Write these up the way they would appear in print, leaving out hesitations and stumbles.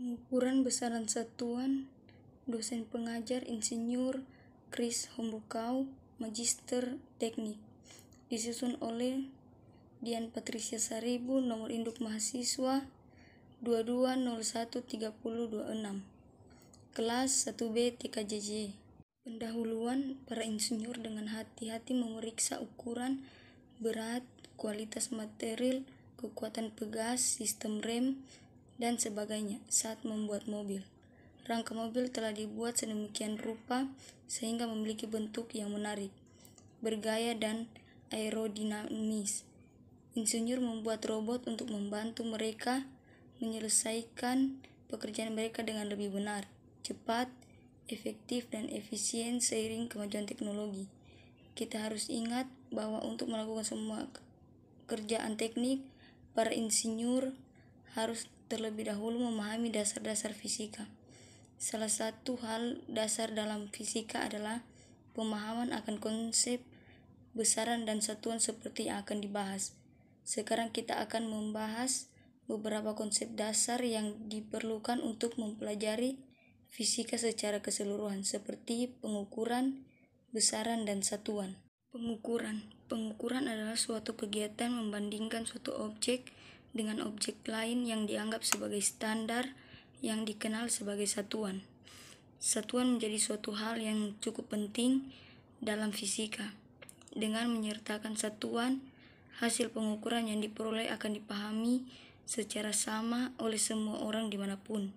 Pengukuran besaran satuan, dosen pengajar Insinyur Chris Hombokau, Magister Teknik, disusun oleh Dian Patricia Saribu, nomor induk mahasiswa 22013026, kelas 1B TKJJ. Pendahuluan, para insinyur dengan hati-hati memeriksa ukuran, berat, kualitas material, kekuatan pegas, sistem rem, dan sebagainya saat membuat mobil. Rangka mobil telah dibuat sedemikian rupa sehingga memiliki bentuk yang menarik, bergaya, dan aerodinamis. Insinyur membuat robot untuk membantu mereka menyelesaikan pekerjaan mereka dengan lebih benar, cepat, efektif, dan efisien seiring kemajuan teknologi. Kita harus ingat bahwa untuk melakukan semua kerjaan teknik, para insinyur harus terlebih dahulu memahami dasar-dasar fisika. Salah satu hal dasar dalam fisika adalah pemahaman akan konsep besaran dan satuan seperti yang akan dibahas. Sekarang kita akan membahas beberapa konsep dasar yang diperlukan untuk mempelajari fisika secara keseluruhan, seperti pengukuran, besaran, dan satuan. Pengukuran adalah suatu kegiatan membandingkan suatu objek dengan objek lain yang dianggap sebagai standar yang dikenal sebagai satuan. Satuan menjadi suatu hal yang cukup penting dalam fisika. Dengan menyertakan satuan, hasil pengukuran yang diperoleh akan dipahami secara sama oleh semua orang dimanapun.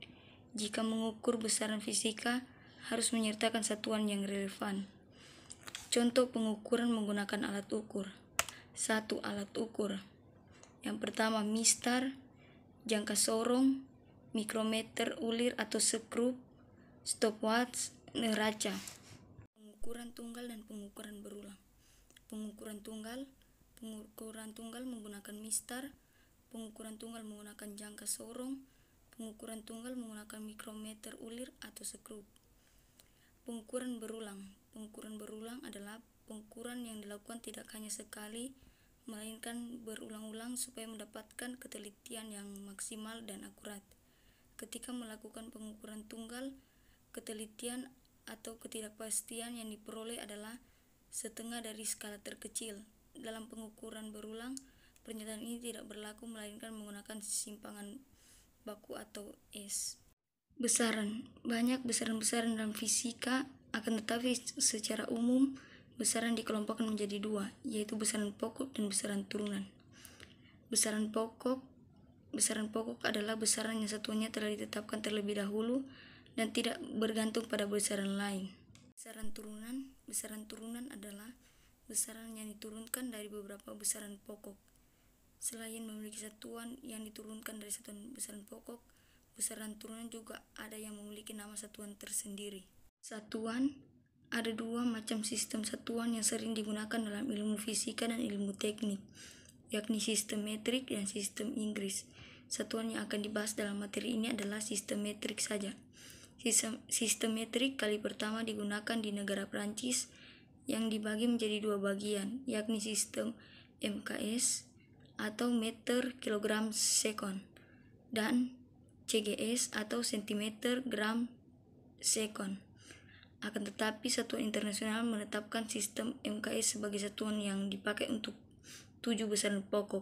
Jika mengukur besaran fisika, harus menyertakan satuan yang relevan. Contoh pengukuran menggunakan alat ukur. 1. Alat ukur. Yang pertama, mistar, jangka sorong, mikrometer ulir atau skrup, stopwatch, neraca. Pengukuran tunggal dan pengukuran berulang. Pengukuran tunggal menggunakan mistar, pengukuran tunggal menggunakan jangka sorong, pengukuran tunggal menggunakan mikrometer ulir atau skrup. Pengukuran berulang. Pengukuran berulang adalah pengukuran yang dilakukan tidak hanya sekali, melainkan berulang-ulang supaya mendapatkan ketelitian yang maksimal dan akurat. Ketika melakukan pengukuran tunggal, ketelitian atau ketidakpastian yang diperoleh adalah setengah dari skala terkecil. Dalam pengukuran berulang, pernyataan ini tidak berlaku melainkan menggunakan simpangan baku atau S. Besaran. Banyak besaran-besaran dalam fisika, akan tetapi secara umum besaran dikelompokkan menjadi dua, yaitu besaran pokok dan besaran turunan. Besaran pokok adalah besaran yang satuannya telah ditetapkan terlebih dahulu dan tidak bergantung pada besaran lain. Besaran turunan adalah besaran yang diturunkan dari beberapa besaran pokok. Selain memiliki satuan yang diturunkan dari satuan besaran pokok, besaran turunan juga ada yang memiliki nama satuan tersendiri. Satuan. Ada dua macam sistem satuan yang sering digunakan dalam ilmu fisika dan ilmu teknik, yakni sistem metrik dan sistem Inggris. Satuan yang akan dibahas dalam materi ini adalah sistem metrik saja. Sistem metrik kali pertama digunakan di negara Prancis yang dibagi menjadi dua bagian, yakni sistem MKS atau meter kilogram sekon dan CGS atau sentimeter gram sekon. Akan tetapi satuan internasional menetapkan sistem MKS sebagai satuan yang dipakai untuk 7 besaran pokok.